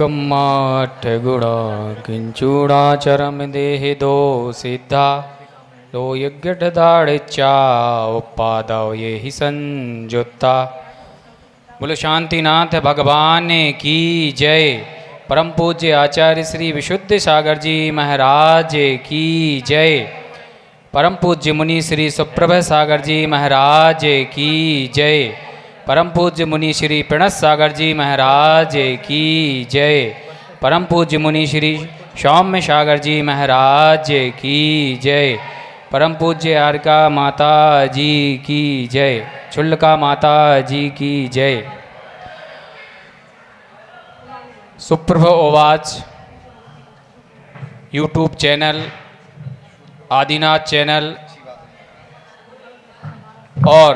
एकमाठ गुणा किंचूड़ाचरम देहि दो सिद्धा लो यज्ञदाड़िचा उपादव ये ही संजुत्ता। बोलो शांतिनाथ भगवान की जय। परम पूज्य आचार्य श्री विशुद्ध सागर जी महाराज की जय। परम पूज्य मुनि श्री सुप्रभ सागर जी महाराज की जय। परम पूज्य मुनि श्री प्रणत सागर जी महाराज की जय। परम पूज्य मुनि श्री सौम्य सागर जी महाराज की जय। परम पूज्य आर्का माता जी की जय। छुल्का माता जी की जय। सुप्रभ ओवाच यूट्यूब चैनल, आदिनाथ चैनल और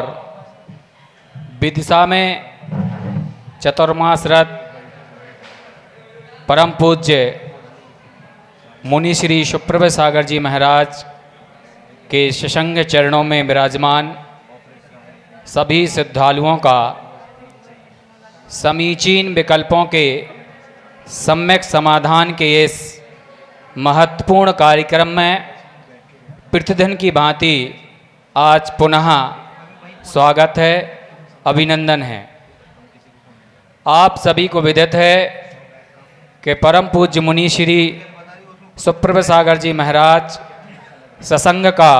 विदिशा में चतुर्मास रथ परम पूज्य मुनि श्री सुप्रभ सागर जी महाराज के सशंग चरणों में विराजमान सभी श्रद्धालुओं का समीचीन विकल्पों के सम्यक समाधान के इस महत्वपूर्ण कार्यक्रम में प्रतिदिन की भांति आज पुनः स्वागत है, अभिनंदन है। आप सभी को विदित है कि परम पूज्य मुनि श्री सुप्रभ सागर जी महाराज सत्संग का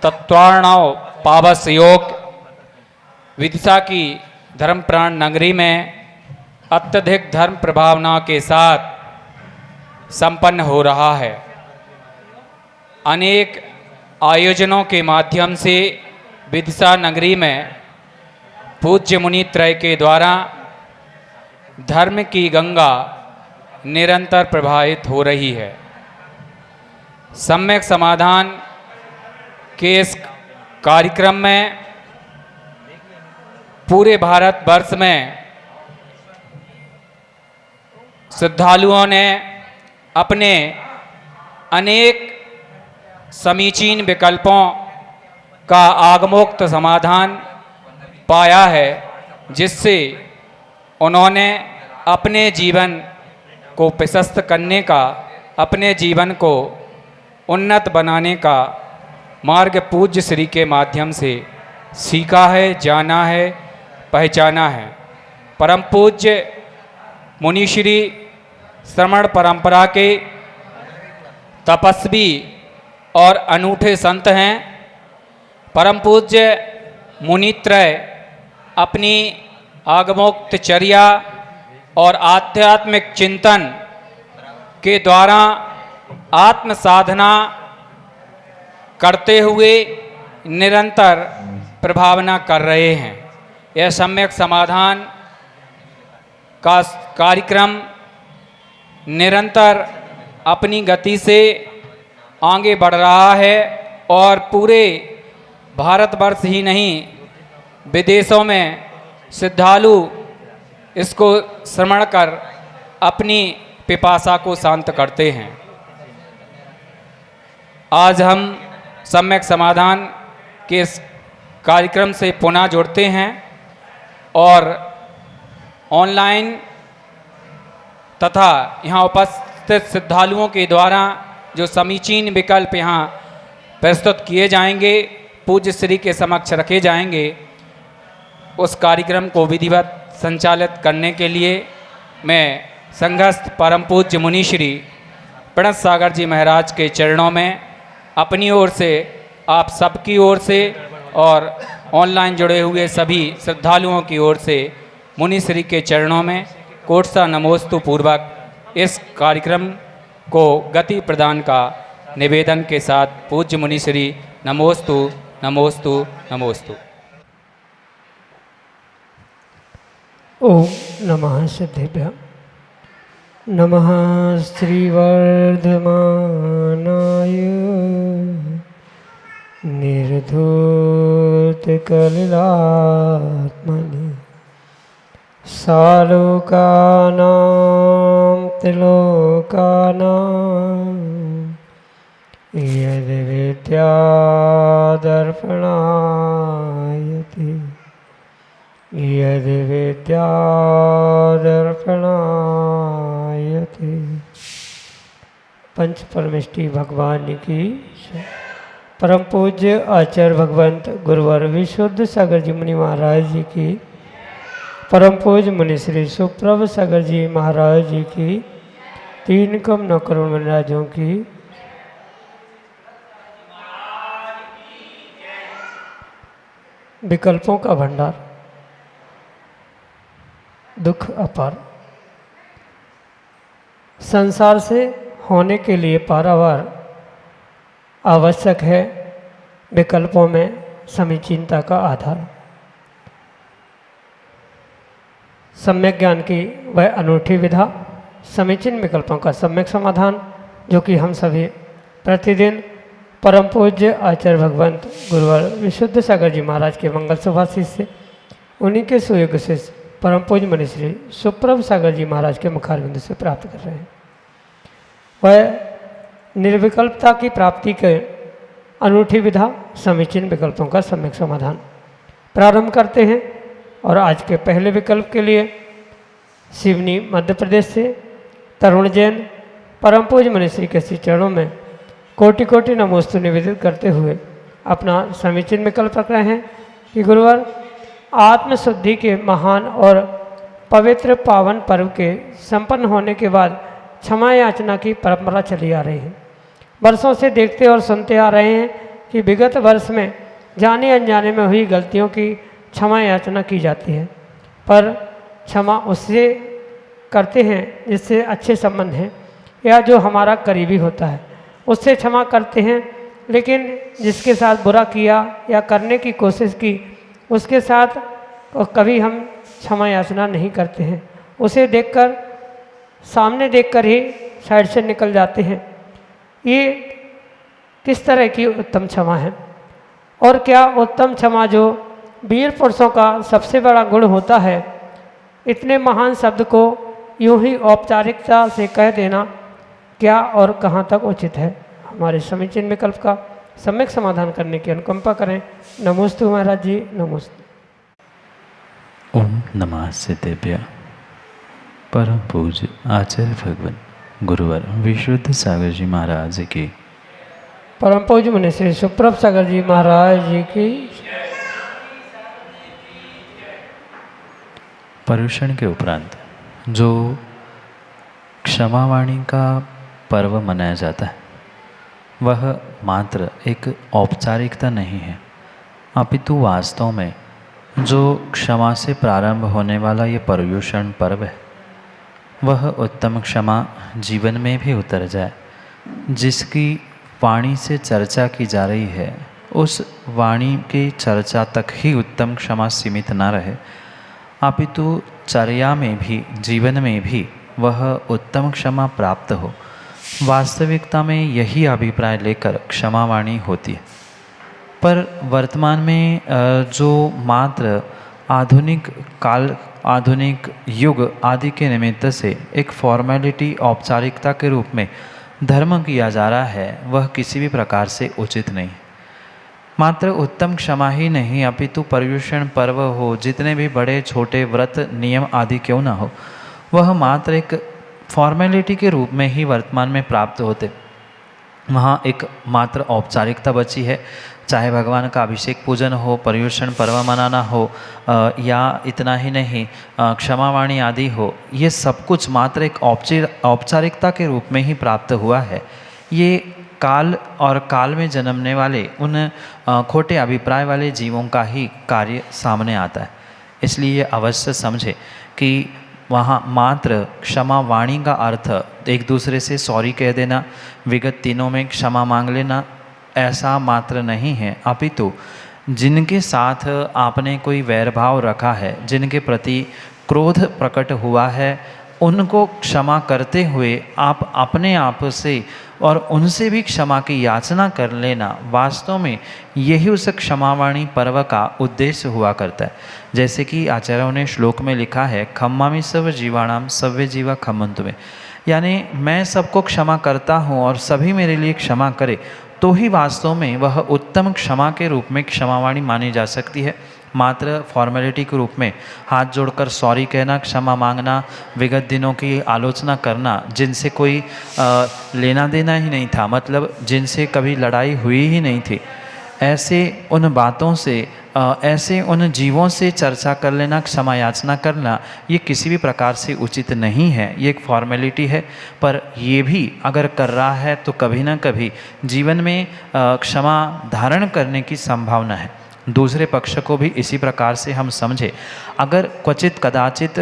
तत्वार्णव पावस योग विदिशा की धर्मप्राण नगरी में अत्यधिक धर्म प्रभावना के साथ संपन्न हो रहा है। अनेक आयोजनों के माध्यम से विदिशा नगरी में पूज्य मुनि त्रय के द्वारा धर्म की गंगा निरंतर प्रवाहित हो रही है। सम्यक समाधान के इस कार्यक्रम में पूरे भारतवर्ष में श्रद्धालुओं ने अपने अनेक समीचीन विकल्पों का आगमोक्त समाधान पाया है, जिससे उन्होंने अपने जीवन को प्रशस्त करने का, अपने जीवन को उन्नत बनाने का मार्ग पूज्य श्री के माध्यम से सीखा है, जाना है, पहचाना है। परम पूज्य मुनि श्री श्रमण परंपरा के तपस्वी और अनूठे संत हैं। परम पूज्य मुनित्रय अपनी आगमोक्त चर्या और आध्यात्मिक चिंतन के द्वारा आत्म साधना करते हुए निरंतर प्रभावना कर रहे हैं। यह सम्यक समाधान का कार्यक्रम निरंतर अपनी गति से आगे बढ़ रहा है और पूरे भारतवर्ष ही नहीं, विदेशों में श्रद्धालु इसको श्रवण कर अपनी पिपासा को शांत करते हैं। आज हम सम्यक समाधान के इस कार्यक्रम से पुनः जुड़ते हैं और ऑनलाइन तथा यहाँ उपस्थित श्रद्धालुओं के द्वारा जो समीचीन विकल्प यहाँ प्रस्तुत किए जाएंगे, पूज्य श्री के समक्ष रखे जाएंगे, उस कार्यक्रम को विधिवत संचालित करने के लिए मैं संघस्थ परम पूज्य मुनि श्री प्रणत सागर जी महाराज के चरणों में अपनी ओर से, आप सबकी ओर से और ऑनलाइन जुड़े हुए सभी श्रद्धालुओं की ओर से मुनि श्री के चरणों में कोटसा नमोस्तु पूर्वक इस कार्यक्रम को गति प्रदान का निवेदन के साथ पूज्य मुनि श्री नमोस्तु नमोस्तु नमोस्तु। ओम नमः सिद्धेभ्यः। नमः श्रीवर्धमानाय निर्धूतकलिलात्मने सालोकानां त्रिलोकानां यद्विद्यादर्पणायते यदि विद्यादर्पणायते। पंच परमेष्टि भगवान की जय। परम पूज्य आचार्य भगवंत गुरुवर विशुद्ध सागर जी मुनि महाराज जी की, परम पूज्य मुनि श्री सुप्रभ सागर जी महाराज जी की, 3 कम 9 करोड़ मनराजों की। विकल्पों का भंडार, दुख अपार। संसार से होने के लिए पारावार आवश्यक है, विकल्पों में समीचीनता का आधार। सम्यक ज्ञान की वह अनूठी विधा, समीचीन विकल्पों का सम्यक समाधान, जो कि हम सभी प्रतिदिन परम पूज्य आचार्य भगवंत गुरुवर विशुद्ध सागर जी महाराज के मंगल सुभाषित से, उन्हीं के सुयोग से परम पूज्य मुनि श्री सुप्रभ सागर जी महाराज के मुखारविंद से प्राप्त कर रहे हैं। वह निर्विकल्पता की प्राप्ति के अनूठी विधा, समीचीन विकल्पों का सम्यक समाधान। प्रारंभ करते हैं। और आज के पहले विकल्प के लिए सिवनी मध्य प्रदेश से तरुण जैन परम पूज्य मुनि श्री के श्री चरणों में कोटि कोटि नमोस्तु निवेदित करते हुए अपना समीचीन विकल्प रख रहे हैं कि गुरुवर, आत्मशुद्धि के महान और पवित्र पावन पर्व के संपन्न होने के बाद क्षमा याचना की परंपरा चली आ रही है। वर्षों से देखते और सुनते आ रहे हैं कि विगत वर्ष में जाने अनजाने में हुई गलतियों की क्षमा याचना की जाती है, पर क्षमा उससे करते हैं जिससे अच्छे संबंध हैं या जो हमारा करीबी होता है, उससे क्षमा करते हैं। लेकिन जिसके साथ बुरा किया या करने की कोशिश की, उसके साथ कभी हम क्षमा याचना नहीं करते हैं। उसे देखकर, सामने देखकर ही साइड से निकल जाते हैं। ये किस तरह की उत्तम क्षमा है? और क्या उत्तम क्षमा जो वीर पुरुषों का सबसे बड़ा गुण होता है, इतने महान शब्द को यूं ही औपचारिकता से कह देना क्या और कहाँ तक उचित है? हमारे समीचीन विकल्प का सम्यक समाधान करने की अनुकंपा करें। नमोस्तु महाराज जी, नमोस्तु। ओम नमः सिद्धेभ्य। परम पूज्य आचार्य भगवान गुरुवर विशुद्ध सागर जी महाराज की, परम पूज्य मुनि श्री सुप्रभ सागर जी महाराज जी की। पर्युषण के उपरांत जो क्षमावाणी का पर्व मनाया जाता है, वह मात्र एक औपचारिकता नहीं है, अपितु वास्तव में जो क्षमा से प्रारंभ होने वाला ये पर्युषण पर्व है, वह उत्तम क्षमा जीवन में भी उतर जाए। जिसकी वाणी से चर्चा की जा रही है, उस वाणी की चर्चा तक ही उत्तम क्षमा सीमित न रहे, अपितु चर्या में भी, जीवन में भी वह उत्तम क्षमा प्राप्त हो। वास्तविकता में यही अभिप्राय लेकर क्षमावाणी होती है। पर वर्तमान में जो मात्र आधुनिक युग आदि के निमित्त से एक फॉर्मेलिटी, औपचारिकता के रूप में धर्म किया जा रहा है, वह किसी भी प्रकार से उचित नहीं। मात्र उत्तम क्षमा ही नहीं, अपितु पर्युषण पर्व हो, जितने भी बड़े छोटे व्रत नियम आदि क्यों ना हो, वह मात्र एक फॉर्मेलिटी के रूप में ही वर्तमान में प्राप्त होते। वहाँ एक मात्र औपचारिकता बची है, चाहे भगवान का अभिषेक पूजन हो, पर्युषण पर्व मनाना हो, या इतना ही नहीं क्षमावाणी आदि हो, ये सब कुछ मात्र एक औपचारिकता के रूप में ही प्राप्त हुआ है। ये काल और काल में जन्मने वाले उन खोटे अभिप्राय वाले जीवों का ही कार्य सामने आता है। इसलिए ये अवश्य समझे कि वहाँ मात्र क्षमा वाणी का अर्थ एक दूसरे से सॉरी कह देना, विगत दिनों में क्षमा मांग लेना, ऐसा मात्र नहीं है, अपितु जिनके साथ आपने कोई वैरभाव रखा है, जिनके प्रति क्रोध प्रकट हुआ है, उनको क्षमा करते हुए आप अपने आप से और उनसे भी क्षमा की याचना कर लेना, वास्तव में यही उस क्षमावाणी पर्व का उद्देश्य हुआ करता है। जैसे कि आचार्यों ने श्लोक में लिखा है, खम्मामि सर्व जीवाणाम सव्य जीवा खम्मन्तु मे, यानी मैं सबको क्षमा करता हूँ और सभी मेरे लिए क्षमा करे, तो ही वास्तव में वह उत्तम क्षमा के रूप में क्षमावाणी मानी जा सकती है। मात्र फॉर्मेलिटी के रूप में हाथ जोड़कर सॉरी कहना, क्षमा मांगना, विगत दिनों की आलोचना करना, जिनसे कोई लेना देना ही नहीं था, मतलब जिनसे कभी लड़ाई हुई ही नहीं थी, ऐसे उन बातों से ऐसे उन जीवों से चर्चा कर लेना, क्षमा याचना करना, ये किसी भी प्रकार से उचित नहीं है। ये एक फॉर्मेलिटी है, पर ये भी अगर कर रहा है तो कभी ना कभी जीवन में क्षमा धारण करने की संभावना है। दूसरे पक्ष को भी इसी प्रकार से हम समझे। अगर क्वचित कदाचित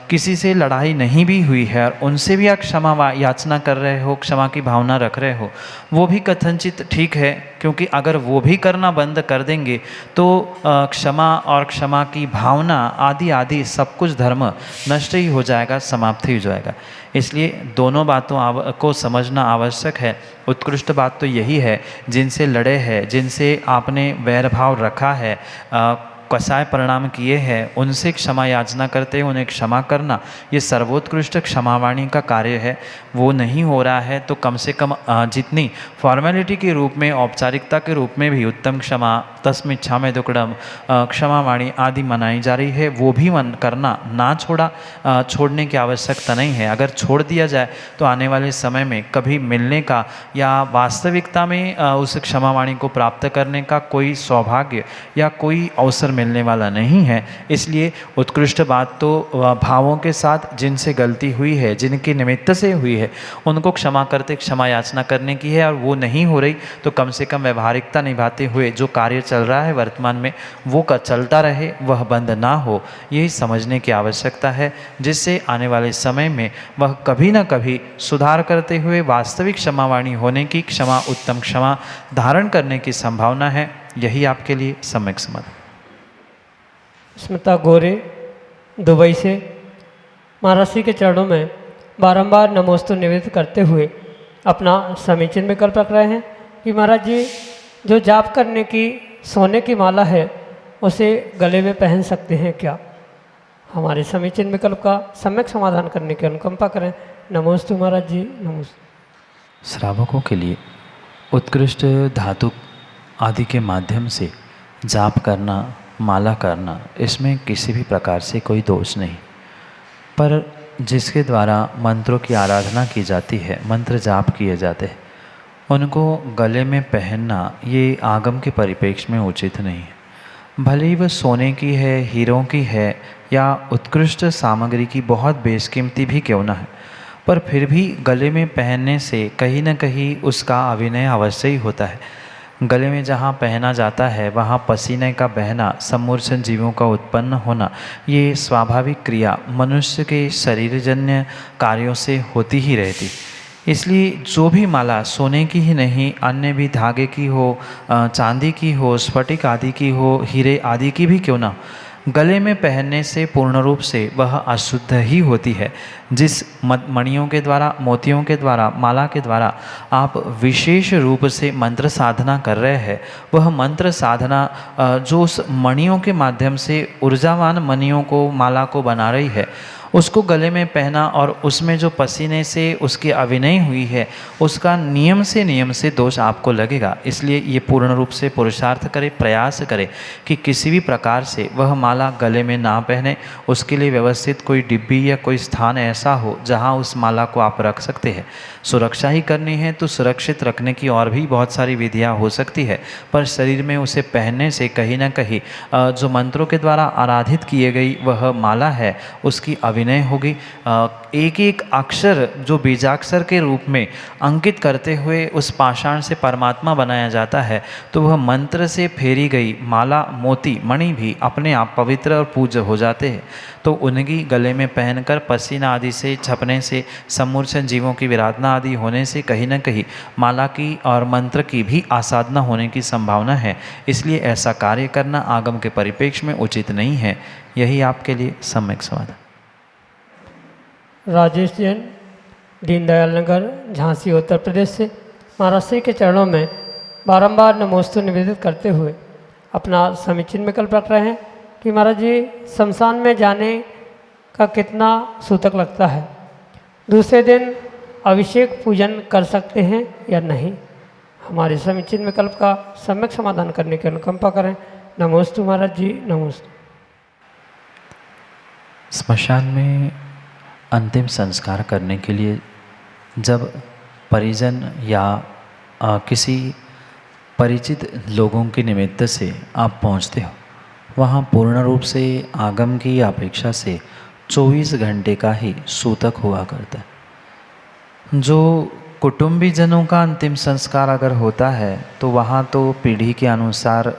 किसी से लड़ाई नहीं भी हुई है और उनसे भी आप क्षमा याचना कर रहे हो, क्षमा की भावना रख रहे हो, वो भी कथनचित ठीक है, क्योंकि अगर वो भी करना बंद कर देंगे तो क्षमा और क्षमा की भावना आदि आदि सब कुछ धर्म नष्ट ही हो जाएगा, समाप्त ही हो जाएगा। इसलिए दोनों बातों को समझना आवश्यक है। उत्कृष्ट बात तो यही है, जिनसे लड़े हैं, जिनसे आपने वैर भाव रखा है, कसाय परिणाम किए हैं, उनसे क्षमा याचना करते हैं, उन्हें क्षमा करना, ये सर्वोत्कृष्ट क्षमावाणी का कार्य है। वो नहीं हो रहा है तो कम से कम जितनी फॉर्मेलिटी के रूप में, औपचारिकता के रूप में भी उत्तम क्षमा, तस्मिच्छामि दुक्कडम, क्षमावाणी आदि मनाई जा रही है, वो भी मन करना ना छोड़ने की आवश्यकता नहीं है। अगर छोड़ दिया जाए तो आने वाले समय में कभी मिलने का या वास्तविकता में उस क्षमावाणी को प्राप्त करने का कोई सौभाग्य या कोई अवसर मिलने वाला नहीं है। इसलिए उत्कृष्ट बात तो भावों के साथ जिनसे गलती हुई है, जिनके निमित्त से हुई है, उनको क्षमा करते क्षमा याचना करने की है। और वो नहीं हो रही तो कम से कम व्यवहारिकता निभाते हुए जो कार्य चल रहा है वर्तमान में वो चलता रहे, वह बंद ना हो, यही समझने की आवश्यकता है, जिससे आने वाले समय में वह कभी ना कभी सुधार करते हुए वास्तविक क्षमावाणी होने की, क्षमा उत्तम क्षमा धारण करने की संभावना है। यही आपके लिए सम्यक समाधान। स्मिता गोरे दुबई से महाराज श्री के चरणों में बारंबार नमोस्तु निवेदित करते हुए अपना समीचीन विकल्प रख रहे हैं कि महाराज जी, जो जाप करने की सोने की माला है उसे गले में पहन सकते हैं क्या? हमारे समीचीन विकल्प का सम्यक समाधान करने की अनुकंपा करें। नमोस्तु महाराज जी, नमोस्तु। श्रावकों के लिए उत्कृष्ट धातु आदि के माध्यम से जाप करना, माला करना, इसमें किसी भी प्रकार से कोई दोष नहीं, पर जिसके द्वारा मंत्रों की आराधना की जाती है, मंत्र जाप किए जाते हैं, उनको गले में पहनना ये आगम के परिप्रेक्ष्य में उचित नहीं है। भले ही वह सोने की है, हीरों की है या उत्कृष्ट सामग्री की बहुत बेशकीमती भी क्यों ना है, पर फिर भी गले में पहनने से कहीं न कहीं उसका अभिनय अवश्य ही होता है। गले में जहाँ पहना जाता है वहाँ पसीने का बहना, सम्मूर्छन जीवों का उत्पन्न होना, ये स्वाभाविक क्रिया मनुष्य के शरीरजन्य कार्यों से होती ही रहती। इसलिए जो भी माला सोने की ही नहीं, अन्य भी धागे की हो, चांदी की हो, स्फटिक आदि की हो, हीरे आदि की भी क्यों ना, गले में पहनने से पूर्ण रूप से वह अशुद्ध ही होती है। जिस मणियों के द्वारा, मोतियों के द्वारा, माला के द्वारा आप विशेष रूप से मंत्र साधना कर रहे हैं, वह मंत्र साधना जो उस मणियों के माध्यम से ऊर्जावान मणियों को, माला को बना रही है, उसको गले में पहना और उसमें जो पसीने से उसकी अभिनय हुई है, उसका नियम से दोष आपको लगेगा। इसलिए ये पूर्ण रूप से पुरुषार्थ करे, प्रयास करे कि किसी भी प्रकार से वह माला गले में ना पहने। उसके लिए व्यवस्थित कोई डिब्बी या कोई स्थान ऐसा हो जहाँ उस माला को आप रख सकते हैं। सुरक्षा ही करनी है तो सुरक्षित रखने की और भी बहुत सारी विधियाँ हो सकती है, पर शरीर में उसे पहनने से कहीं ना कहीं जो मंत्रों के द्वारा आराधित किए गई वह माला है, उसकी अभिनय होगी। एक एक अक्षर जो बीजाक्षर के रूप में अंकित करते हुए उस पाषाण से परमात्मा बनाया जाता है, तो वह मंत्र से फेरी गई माला, मोती, मणि भी अपने आप पवित्र और पूज्य हो जाते हैं। तो उनकी गले में पहनकर पसीना आदि से छपने से, सम्मूर्छन जीवों की विराधना आदि होने से कहीं न कहीं माला की और मंत्र की भी आसाधना होने की संभावना है। इसलिए ऐसा कार्य करना आगम के परिप्रेक्ष्य में उचित नहीं है। यही आपके लिए सम्यक समाधान। राजेश जैन, दीनदयाल नगर, झांसी, उत्तर प्रदेश से महाराज श्री के चरणों में बारंबार नमोस्तु निवेदित करते हुए अपना समीचीन विकल्प रख रहे हैं कि महाराज जी, शमशान में जाने का कितना सूतक लगता है? दूसरे दिन अभिषेक पूजन कर सकते हैं या नहीं? हमारे समीचीन विकल्प का सम्यक समाधान करने की अनुकंपा करें। नमोस्तु महाराज जी, नमोस्तु। स्मशान में अंतिम संस्कार करने के लिए जब परिजन या किसी परिचित लोगों के निमित्त से आप पहुंचते हो, वहाँ पूर्ण रूप से आगम की अपेक्षा से 24 घंटे का ही सूतक हुआ करता है। जो कुटुंबीजनों का अंतिम संस्कार अगर होता है तो वहाँ तो पीढ़ी के अनुसार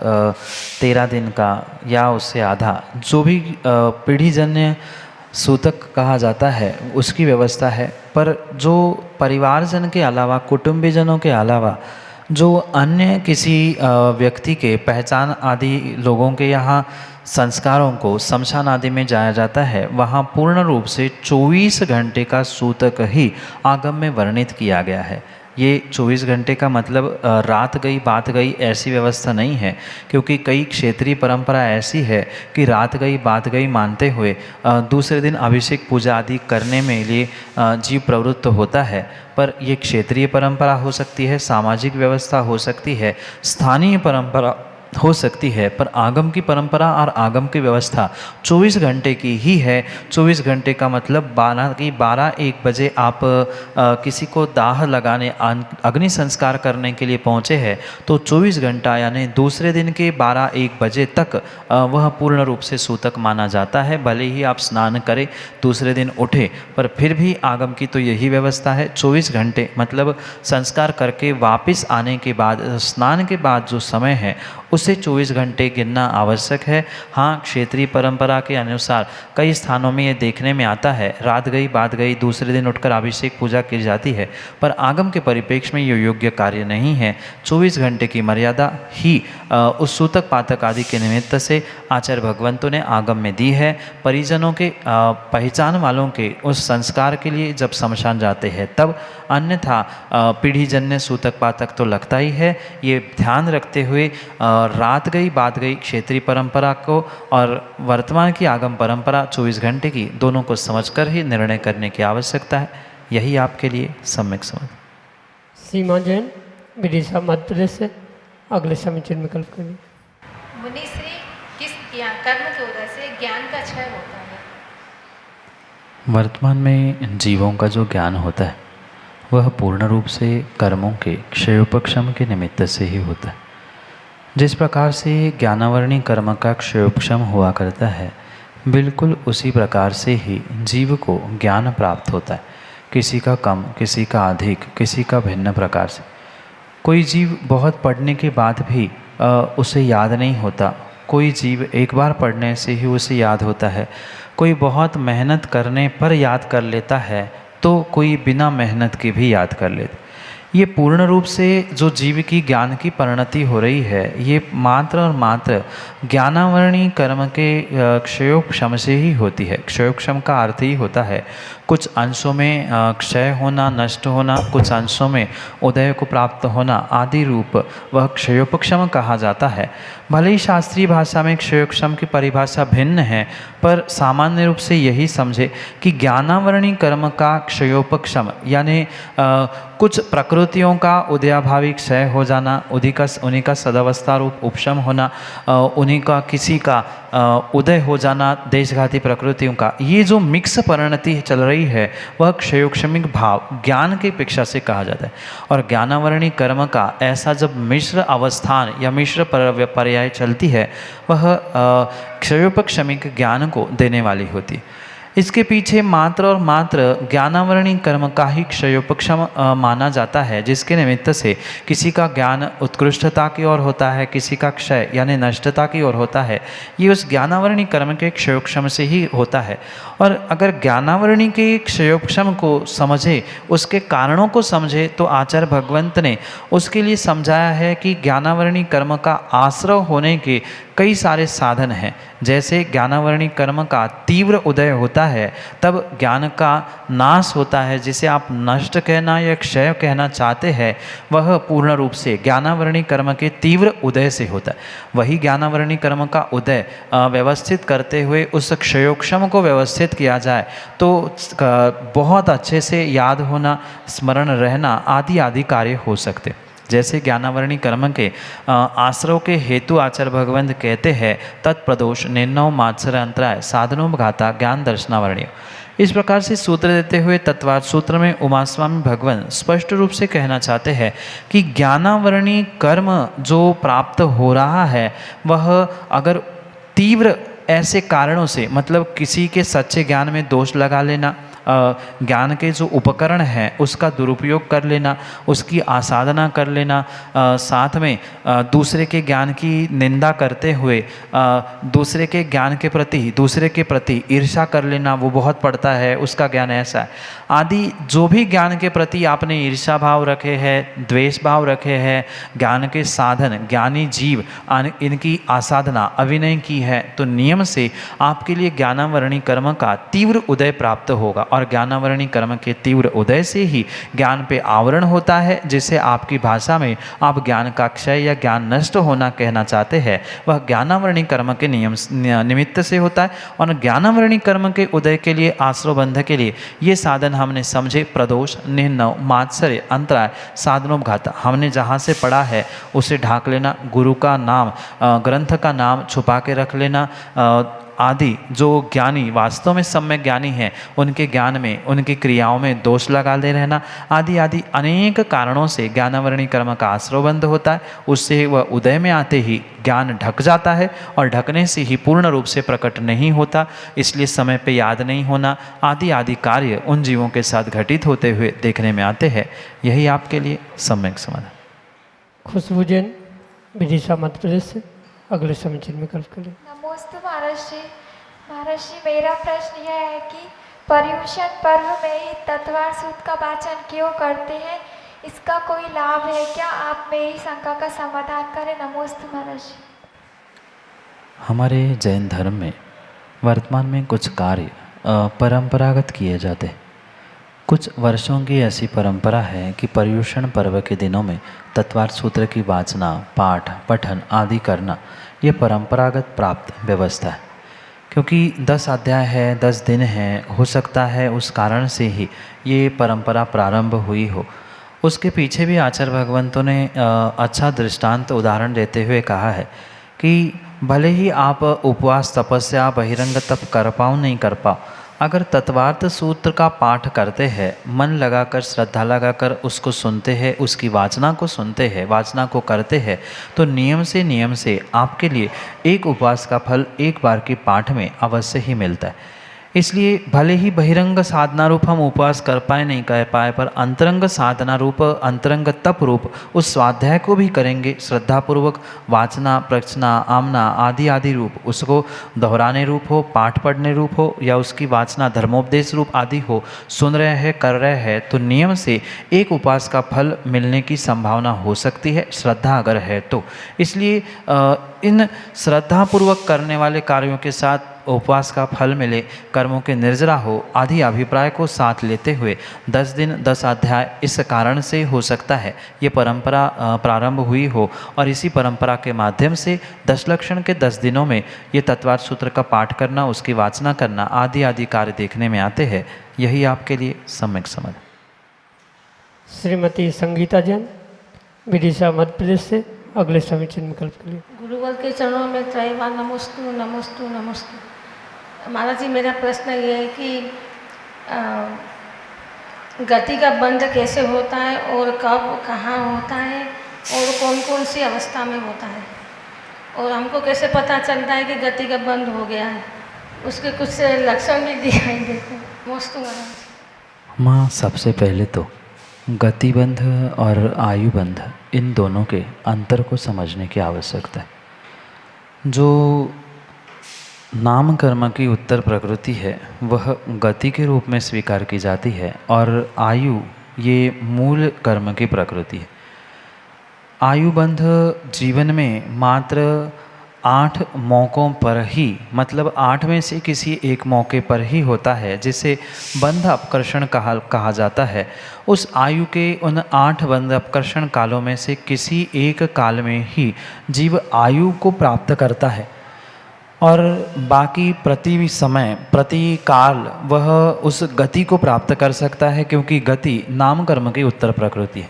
13 दिन का या उससे आधा जो भी पीढ़ीजन्य सूतक कहा जाता है उसकी व्यवस्था है। पर जो परिवारजन के अलावा, कुटुंबीजनों के अलावा जो अन्य किसी व्यक्ति के पहचान आदि लोगों के यहाँ संस्कारों को शमशान आदि में जाया जाता है, वहाँ पूर्ण रूप से 24 घंटे का सूतक ही आगम में वर्णित किया गया है। ये 24 घंटे का मतलब रात गई बात गई ऐसी व्यवस्था नहीं है, क्योंकि कई क्षेत्रीय परंपरा ऐसी है कि रात गई बात गई मानते हुए दूसरे दिन अभिषेक पूजा आदि करने में लिए जीव प्रवृत्त होता है। पर ये क्षेत्रीय परंपरा हो सकती है, सामाजिक व्यवस्था हो सकती है, स्थानीय परंपरा हो सकती है, पर आगम की परंपरा और आगम की व्यवस्था 24 घंटे की ही है। 24 घंटे का मतलब 12-1 बजे आप किसी को दाह लगाने, अग्नि संस्कार करने के लिए पहुँचे हैं तो 24 घंटा यानी दूसरे दिन के 12-1 बजे तक वह पूर्ण रूप से सूतक माना जाता है। भले ही आप स्नान करें दूसरे दिन उठे, पर फिर भी आगम की तो यही व्यवस्था है। 24 घंटे मतलब संस्कार करके वापस आने के बाद, स्नान के बाद जो समय है उसे 24 घंटे गिनना आवश्यक है। हाँ, क्षेत्रीय परंपरा के अनुसार कई स्थानों में ये देखने में आता है, रात गई बात गई दूसरे दिन उठकर अभिषेक पूजा की जाती है, पर आगम के परिप्रेक्ष्य में ये योग्य कार्य नहीं है। 24 घंटे की मर्यादा ही उस सूतक पातक आदि के निमित्त से आचार्य भगवंतों ने आगम में दी है। परिजनों के पहचान वालों के उस संस्कार के लिए जब शमशान जाते हैं तब, अन्यथा पीढ़ीजन्य सूतक पातक तो लगता ही है। ये ध्यान रखते हुए रात गई बात गई क्षेत्रीय परंपरा को और वर्तमान की आगम परंपरा 24 घंटे की, दोनों को समझकर ही निर्णय करने की आवश्यकता है। यही आपके लिए सम्यक समझ। सीमा जैन, विदिशा मध्य प्रदेश से, अगले समीचीन विकल्प के लिए। मुनिश्री, किस कर्म के उदय से ज्ञान का क्षय होता है? वर्तमान में जीवों का जो ज्ञान होता है वह पूर्ण रूप से कर्मों के क्षयोपक्षम के निमित्त से ही होता है। जिस प्रकार से ज्ञानावरणी कर्म का क्षयोपक्षम हुआ करता है, बिल्कुल उसी प्रकार से ही जीव को ज्ञान प्राप्त होता है। किसी का कम, किसी का अधिक, किसी का भिन्न प्रकार से। कोई जीव बहुत पढ़ने के बाद भी उसे याद नहीं होता, कोई जीव एक बार पढ़ने से ही उसे याद होता है। कोई बहुत मेहनत करने पर याद कर लेता है तो कोई बिना मेहनत के भी याद कर लेता। ये पूर्ण रूप से जो जीव की ज्ञान की परिणति हो रही है, ये मात्र और मात्र ज्ञानावरणी कर्म के क्षयोपक्षम से ही होती है। क्षयोपक्षम का अर्थ ही होता है कुछ अंशों में क्षय होना, नष्ट होना, कुछ अंशों में उदय को प्राप्त होना आदि रूप वह क्षयोपक्षम कहा जाता है। भले ही शास्त्रीय भाषा में क्षयोपक्षम की परिभाषा भिन्न है, पर सामान्य रूप से यही समझे कि ज्ञानावरणी कर्म का क्षयोपक्षम यानी कुछ प्रकृतियों का उदयाभावी क्षय हो जाना, उन्हीं का सदावस्था रूप उपशम होना, उन्हीं का किसी का उदय हो जाना, देशघाती प्रकृतियों का, ये जो मिक्स परिणति चल रही है वह क्षयोक्षमिक भाव ज्ञान की अपेक्षा से कहा जाता है। और ज्ञानावरणी कर्म का ऐसा जब मिश्र अवस्थान या मिश्र पर्याय चलती है, वह क्षयोपक्षमिक ज्ञान को देने वाली होती है। इसके पीछे मात्र और मात्र ज्ञानावरणी कर्म का ही क्षयोपक्षम माना जाता है, जिसके निमित्त से किसी का ज्ञान उत्कृष्टता की ओर होता है, किसी का क्षय यानी नष्टता की ओर होता है। ये उस ज्ञानावरणी कर्म के क्षयोपक्षम से ही होता है। और अगर ज्ञानावरणी के क्षयोपक्षम को समझे, उसके कारणों को समझे, तो आचार्य भगवंत ने उसके लिए समझाया है कि ज्ञानावरणी कर्म का आश्रय होने के कई सारे साधन हैं। जैसे ज्ञानावरणी कर्म का तीव्र उदय होता है तब ज्ञान का नाश होता है, जिसे आप नष्ट कहना या क्षय कहना चाहते हैं, वह पूर्ण रूप से ज्ञानावरणी कर्म के तीव्र उदय से होता है। वही ज्ञानावरणी कर्म का उदय व्यवस्थित करते हुए उस क्षयोक्षम को व्यवस्थित किया जाए तो बहुत अच्छे से याद होना, स्मरण रहना आदि आदि कार्य हो सकते। जैसे ज्ञानावरणी कर्म के आश्रव के हेतु आचार्य भगवंत कहते हैं तत्प्रदोष निर्णव मात्सर अंतराय साधनोपघाता ज्ञान दर्शनावरणीय। इस प्रकार से सूत्र देते हुए तत्वार्थ सूत्र में उमास्वामी भगवान स्पष्ट रूप से कहना चाहते हैं कि ज्ञानावरणी कर्म जो प्राप्त हो रहा है वह अगर तीव्र ऐसे कारणों से, मतलब किसी के सच्चे ज्ञान में दोष लगा लेना, ज्ञान के जो उपकरण हैं उसका दुरुपयोग कर लेना, उसकी आसाधना कर लेना, साथ में दूसरे के ज्ञान की निंदा करते हुए दूसरे के ज्ञान के प्रति, दूसरे के प्रति ईर्ष्या कर लेना, वो बहुत पड़ता है, उसका ज्ञान ऐसा है आदि जो भी ज्ञान के प्रति आपने ईर्ष्या भाव रखे हैं, द्वेष भाव रखे हैं, ज्ञान के साधन ज्ञानी जीव इनकी आसाधना अभिनय की है, तो नियम से आपके लिए ज्ञानावरणी कर्म का तीव्र उदय प्राप्त होगा। और ज्ञानावरणी कर्म के तीव्र उदय से ही ज्ञान पे आवरण होता है, जिसे आपकी भाषा में आप ज्ञान का क्षय या ज्ञान नष्ट होना कहना चाहते हैं, वह ज्ञानावरणी कर्म के निमित्त से होता है। और ज्ञानावरणी कर्म के उदय के लिए, आश्रवबंध के लिए ये साधन हमने समझे प्रदोष, निर्णव, मात्सर्य, अंतराय, साधनोपघात। हमने जहाँ से पढ़ा है उसे ढाक लेना, गुरु का नाम, ग्रंथ का नाम छुपा के रख लेना आदि, जो ज्ञानी वास्तव में सम्यक ज्ञानी हैं उनके ज्ञान में, उनकी क्रियाओं में दोष लगा ले रहना आदि आदि अनेक कारणों से ज्ञानावरणी कर्म का आश्रवबंध होता है। उससे वह उदय में आते ही ज्ञान ढक जाता है और ढकने से ही पूर्ण रूप से प्रकट नहीं होता, इसलिए समय पे याद नहीं होना आदि आदि कार्य उन जीवों के साथ घटित होते हुए देखने में आते हैं। यही आपके लिए सम्यक समाधान। खुशबू जैन, विदिशा मध्य प्रदेश से, अगले समीचीन विकल्प के लिए। नमोस्तु महर्षि। महर्षि, मेरा प्रश्न यह है कि पर्युषण पर्व में ही तत्वार्थ सूत्र का वाचन क्यों करते हैं, इसका कोई लाभ है क्या? आप मेरी शंका का समाधान करें। नमोस्तु महर्षि। हमारे जैन धर्म में वर्तमान में कुछ कार्य परंपरागत किए जाते हैं। कुछ वर्षों की ऐसी परंपरा है कि पर्युषण पर्व के दिनों में तत्वार्थ सूत्र की वाचना, पाठ, पठन आदि करना ये परंपरागत प्राप्त व्यवस्था है। क्योंकि 10 अध्याय है, 10 दिन है, हो सकता है उस कारण से ही ये परंपरा प्रारंभ हुई हो। उसके पीछे भी आचार्य भगवंतों ने अच्छा दृष्टांत उदाहरण देते हुए कहा है कि भले ही आप उपवास, तपस्या, बहिरंग तप कर पाओ नहीं कर पाओ, अगर तत्वार्थ सूत्र का पाठ करते हैं, मन लगाकर, श्रद्धा लगाकर उसको सुनते हैं, उसकी वाचना को सुनते हैं, वाचना को करते हैं, तो नियम से आपके लिए एक उपवास का फल एक बार के पाठ में अवश्य ही मिलता है। इसलिए भले ही बहिरंग साधना रूप हम उपवास कर पाए नहीं कर पाए, पर अंतरंग साधना रूप, अंतरंग तप रूप उस स्वाध्याय को भी करेंगे श्रद्धापूर्वक, वाचना, प्रचना, आमना आदि आदि रूप, उसको दोहराने रूप हो, पाठ पढ़ने रूप हो, या उसकी वाचना धर्मोपदेश रूप आदि हो, सुन रहे हैं, कर रहे हैं, तो नियम से एक उपवास का फल मिलने की संभावना हो सकती है, श्रद्धा अगर है तो। इसलिए इन श्रद्धापूर्वक करने वाले कार्यों के साथ उपवास का फल मिले, कर्मों के निर्जरा हो आदि अभिप्राय को साथ लेते हुए 10 दिन 10 अध्याय इस कारण से हो सकता है ये परंपरा प्रारंभ हुई हो, और इसी परंपरा के माध्यम से 10 लक्षण के 10 दिनों में ये तत्वार्थ सूत्र का पाठ करना, उसकी वाचना करना आदि आदि कार्य देखने में आते हैं। यही आपके लिए सम्यक समझ। श्रीमती संगीता जैन, विदिशा मध्य प्रदेश से, अगले समीचीन विकल्प के लिए। गुरुवर के चरणों में त्रयवार नमोस्तु नमोस्तु नमोस्तु। महाराज जी, मेरा प्रश्न ये है कि गति का बंध कैसे होता है और कब, कहाँ होता है और कौन कौन सी अवस्था में होता है, और हमको कैसे पता चलता है कि गति का बंध हो गया है, उसके कुछ लक्षण भी दिखाई देते हैं। नमोस्तु महाराज। माँ, सबसे पहले तो गतिबंध और आयुबंध इन दोनों के अंतर को समझने की आवश्यकता है। जो नाम कर्म की उत्तर प्रकृति है वह गति के रूप में स्वीकार की जाती है, और आयु ये मूल कर्म की प्रकृति है। आयुबंध जीवन में मात्र 8 मौक़ों पर ही, मतलब 8 में से किसी एक मौके पर ही होता है, जिसे बंध अपकर्षण कहा जाता है। उस आयु के उन 8 बंध अपकर्षण कालों में से किसी एक काल में ही जीव आयु को प्राप्त करता है, और बाकी प्रति समय, प्रति काल वह उस गति को प्राप्त कर सकता है, क्योंकि गति नाम कर्म की उत्तर प्रकृति है।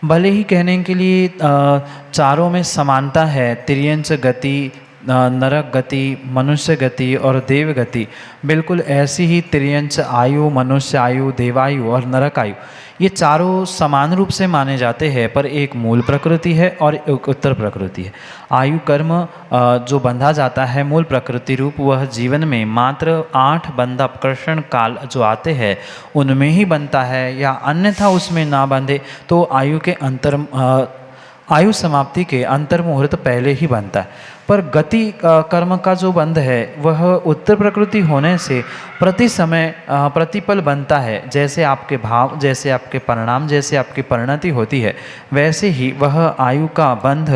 भले ही कहने के लिए चारों में समानता है, तिर्यंच गति, नरक गति, मनुष्य गति और देव गति, बिल्कुल ऐसी ही तिर्यंच आयु, मनुष्य आयु, देवायु और नरक आयु, ये चारों समान रूप से माने जाते हैं, पर एक मूल प्रकृति है और एक उत्तर प्रकृति है। आयु कर्म जो बंधा जाता है मूल प्रकृति रूप, वह जीवन में मात्र 8 बंध अपकर्षण काल जो आते हैं उनमें ही बनता है, या अन्यथा उसमें ना बंधे तो आयु समाप्ति के अंतर मुहूर्त पहले ही बनता है। पर गति कर्म का जो बंध है वह उत्तर प्रकृति होने से प्रति समय प्रतिपल बनता है। जैसे आपके भाव, जैसे आपके परिणाम, जैसे आपकी परिणति होती है, वैसे ही वह आयु का बंध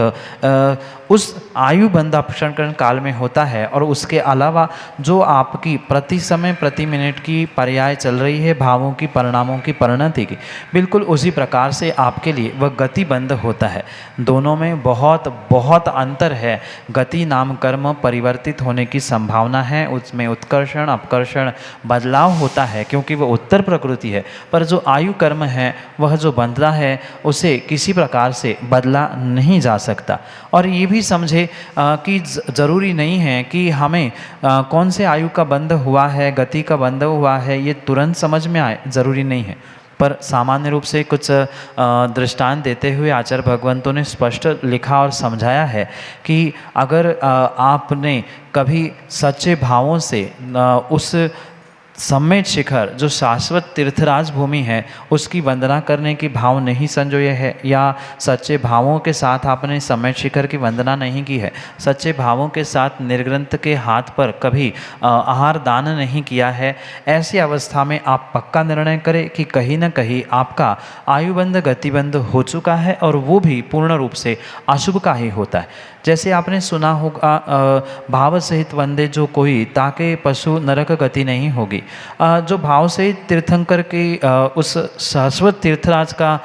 उस आयु बंध अपकर्षण काल में होता है। और उसके अलावा जो आपकी प्रति समय प्रति मिनट की पर्याय चल रही है भावों की, परिणामों की, परिणति की, बिल्कुल उसी प्रकार से आपके लिए वह गति बंध होता है। दोनों में बहुत बहुत अंतर है। गति नाम कर्म परिवर्तित होने की संभावना है, उसमें उत्कर्षण अपकर्षण बदलाव होता है क्योंकि वह उत्तर प्रकृति है। पर जो आयु कर्म है वह जो बंधता है उसे किसी प्रकार से बदला नहीं जा सकता। और ये भी समझे कि ज़रूरी नहीं है कि हमें कौन से आयु का बंध हुआ है, गति का बंध हुआ है, ये तुरंत समझ में आए, ज़रूरी नहीं है। पर सामान्य रूप से कुछ दृष्टांत देते हुए आचार्य भगवंतों ने स्पष्ट लिखा और समझाया है कि अगर आपने कभी सच्चे भावों से उस सम्मेद शिखर जो शाश्वत तीर्थराज भूमि है उसकी वंदना करने की भाव नहीं संजोए है, या सच्चे भावों के साथ आपने सम्मेद शिखर की वंदना नहीं की है, सच्चे भावों के साथ निर्ग्रंथ के हाथ पर कभी आहार दान नहीं किया है, ऐसी अवस्था में आप पक्का निर्णय करें कि कहीं न कहीं आपका आयुबंध गतिबंध हो चुका है और वो भी पूर्ण रूप से अशुभ का ही होता है। जैसे आपने सुना होगा भाव सहित वंदे जो कोई ताके पशु नरक गति नहीं होगी। जो भाव सहित तीर्थंकर की उस शाश्वत तीर्थराज का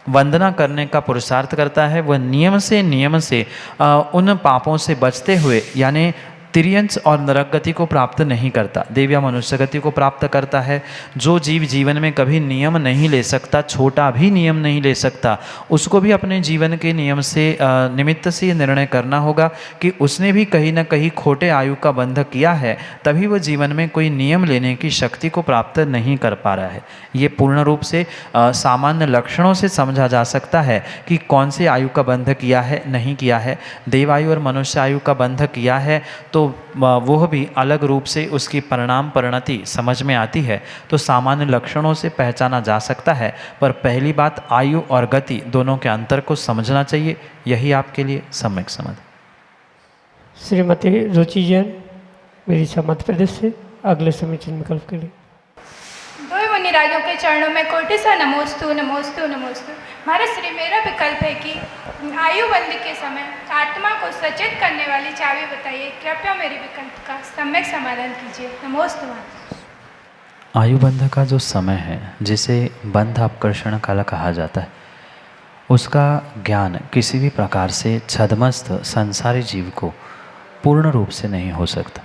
वंदना करने का पुरुषार्थ करता है, वह नियम से उन पापों से बचते हुए यानी तिर्यंच और नरक गति को प्राप्त नहीं करता, देव या मनुष्य गति को प्राप्त करता है। जो जीव जीवन में कभी नियम नहीं ले सकता, छोटा भी नियम नहीं ले सकता, उसको भी अपने जीवन के नियम से निमित्त से निर्णय करना होगा कि उसने भी कहीं ना कहीं खोटे आयु का बंध किया है, तभी वह जीवन में कोई नियम लेने की शक्ति को प्राप्त नहीं कर पा रहा है। ये पूर्ण रूप से सामान्य लक्षणों से समझा जा सकता है कि कौन से आयु का बंध किया है, नहीं किया है। देवायु और मनुष्य आयु का बंध किया है तो वह भी अलग रूप से उसकी परिणाम परिणति समझ में आती है, तो सामान्य लक्षणों से पहचाना जा सकता है। पर पहली बात आयु और गति दोनों के अंतर को समझना चाहिए, यही आपके लिए सम्यक समझ। श्रीमती रुचि जैन विदिशा मध्य प्रदेश से अगले समीचीन विकल्प के लिए। दो मुनिराजों के चरणों में कोटि सा नमोस्तु नमोस्तु नमोस्तु। महाराज श्री, मेरा विकल्प है कि आयु बंध के समय आत्मा को सचेत करने वाली चाबी बताइए। कृपया मेरे विकल्प का सम्यक समाधान कीजिए। नमोस्तु। आयु बंध का जो समय है, जिसे बंध अपकर्षण काल कहा जाता है, उसका ज्ञान किसी भी प्रकार से छद्मस्त संसारी जीव को पूर्ण रूप से नहीं हो सकता।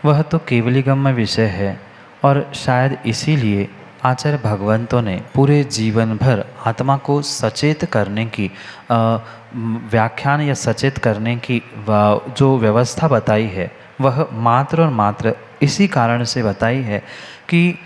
वह तो केवलीगम्य विषय है और शायद इसीलिए आचार्य भगवंतों ने पूरे जीवन भर आत्मा को सचेत करने की व्याख्यान या सचेत करने की जो व्यवस्था बताई है, वह मात्र और मात्र इसी कारण से बताई है कि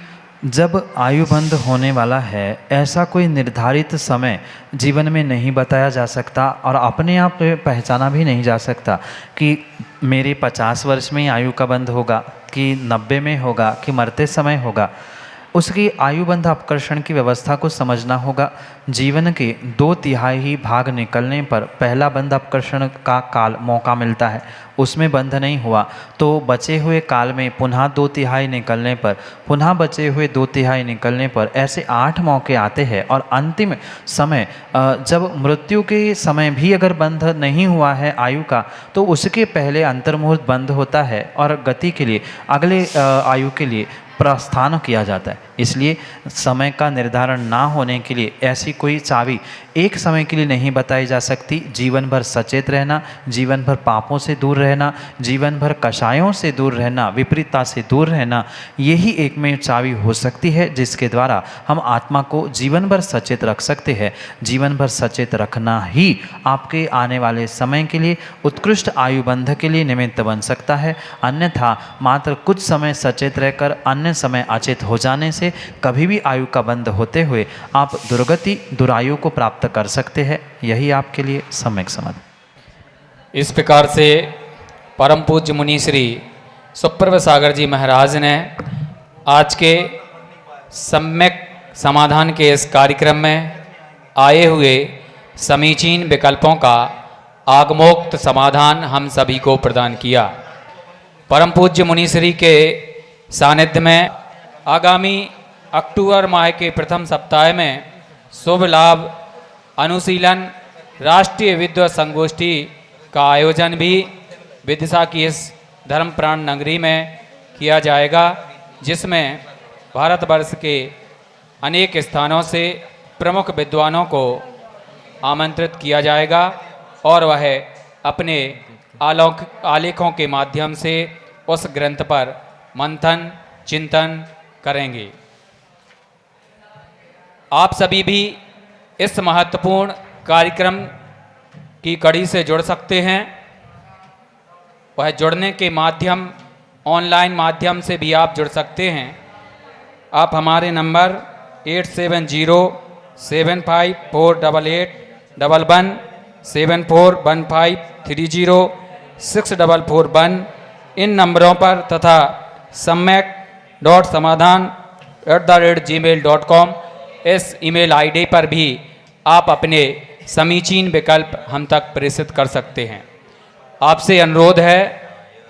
जब आयुबंध होने वाला है, ऐसा कोई निर्धारित समय जीवन में नहीं बताया जा सकता और अपने आप पहचाना भी नहीं जा सकता कि मेरे 50 वर्ष में आयु का बंध होगा कि 90 में होगा कि मरते समय होगा। उसकी आयुबंध अपकर्षण की व्यवस्था को समझना होगा। जीवन के 2/3 भाग निकलने पर पहला बंध अपकर्षण का काल मौका मिलता है, उसमें बंध नहीं हुआ तो बचे हुए काल में पुनः 2/3 निकलने पर, पुनः बचे हुए 2/3 निकलने पर, ऐसे 8 मौके आते हैं। और अंतिम समय जब मृत्यु के समय भी अगर बंध नहीं हुआ है आयु का, तो उसके पहले अंतर्मुहूर्त बंध होता है और गति के लिए अगले आयु के लिए प्रस्थान किया जाता है। इसलिए समय का निर्धारण ना होने के लिए ऐसी कोई चाबी एक समय के लिए नहीं बताई जा सकती। जीवन भर सचेत रहना, जीवन भर पापों से दूर रहना, जीवन भर कषायों से दूर रहना, विपरीतता से दूर रहना, यही एकमेव चाबी हो सकती है जिसके द्वारा हम आत्मा को जीवन भर सचेत रख सकते हैं। जीवन भर सचेत रखना ही आपके आने वाले समय के लिए उत्कृष्ट आयुबंध के लिए निमित्त बन सकता है। अन्यथा मात्र कुछ समय सचेत रहकर अन्य समय अचेत हो जाने से कभी भी आयु का बंध होते हुए आप दुर्गति दुरायु को प्राप्त कर सकते हैं। यही आपके लिए सम्यक समाधान। इस प्रकार से परम पूज्य मुनि श्री सुप्रभ सागर जी महाराज ने आज के सम्यक समाधान के इस कार्यक्रम में आए हुए समीचीन विकल्पों का आगमोक्त समाधान हम सभी को प्रदान किया। परम पूज्य मुनि श्री के सानिध्य में आगामी अक्टूबर माह के प्रथम सप्ताह में शुभ लाभ अनुशीलन राष्ट्रीय विद्वत संगोष्ठी का आयोजन भी विदिशा की इस धर्मप्राण नगरी में किया जाएगा, जिसमें भारतवर्ष के अनेक स्थानों से प्रमुख विद्वानों को आमंत्रित किया जाएगा और वह अपने आलेखों के माध्यम से उस ग्रंथ पर मंथन चिंतन करेंगे। आप सभी भी इस महत्वपूर्ण कार्यक्रम की कड़ी से जुड़ सकते हैं। वह जुड़ने के माध्यम ऑनलाइन माध्यम से भी आप जुड़ सकते हैं। आप हमारे नंबर 8707548811 7415306441 इन नंबरों पर तथा सम्यक.समाधान@gmail.com इस ईमेल आईडी पर भी आप अपने समीचीन विकल्प हम तक प्रेषित कर सकते हैं। आपसे अनुरोध है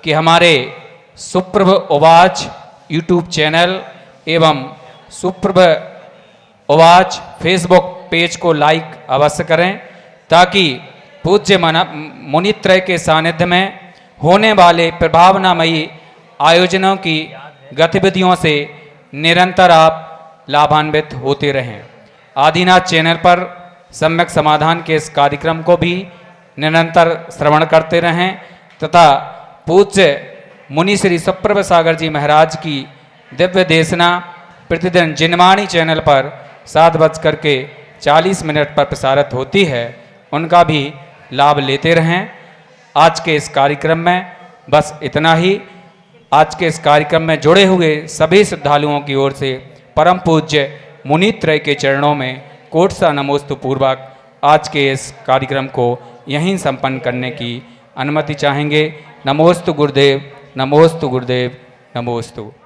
कि हमारे सुप्रभ उवाच यूट्यूब चैनल एवं सुप्रभ उवाच फेसबुक पेज को लाइक अवश्य करें, ताकि पूज्य मुनित्रय के सानिध्य में होने वाले प्रभावनामयी आयोजनों की गतिविधियों से निरंतर आप लाभान्वित होते रहें। आदिनाथ चैनल पर सम्यक समाधान के इस कार्यक्रम को भी निरंतर श्रवण करते रहें तथा पूज्य मुनि श्री सुप्रभ सागर जी महाराज की दिव्य देशना प्रतिदिन जिनवाणी चैनल पर 7:40 पर प्रसारित होती है, उनका भी लाभ लेते रहें। आज के इस कार्यक्रम में बस इतना ही। आज के इस कार्यक्रम में जुड़े हुए सभी श्रद्धालुओं की ओर से परम पूज्य मुनित्रय के चरणों में कोट सा नमोस्तु पूर्वक आज के इस कार्यक्रम को यहीं संपन्न करने की अनुमति चाहेंगे। नमोस्तु गुरुदेव, नमोस्तु गुरुदेव, नमोस्तु।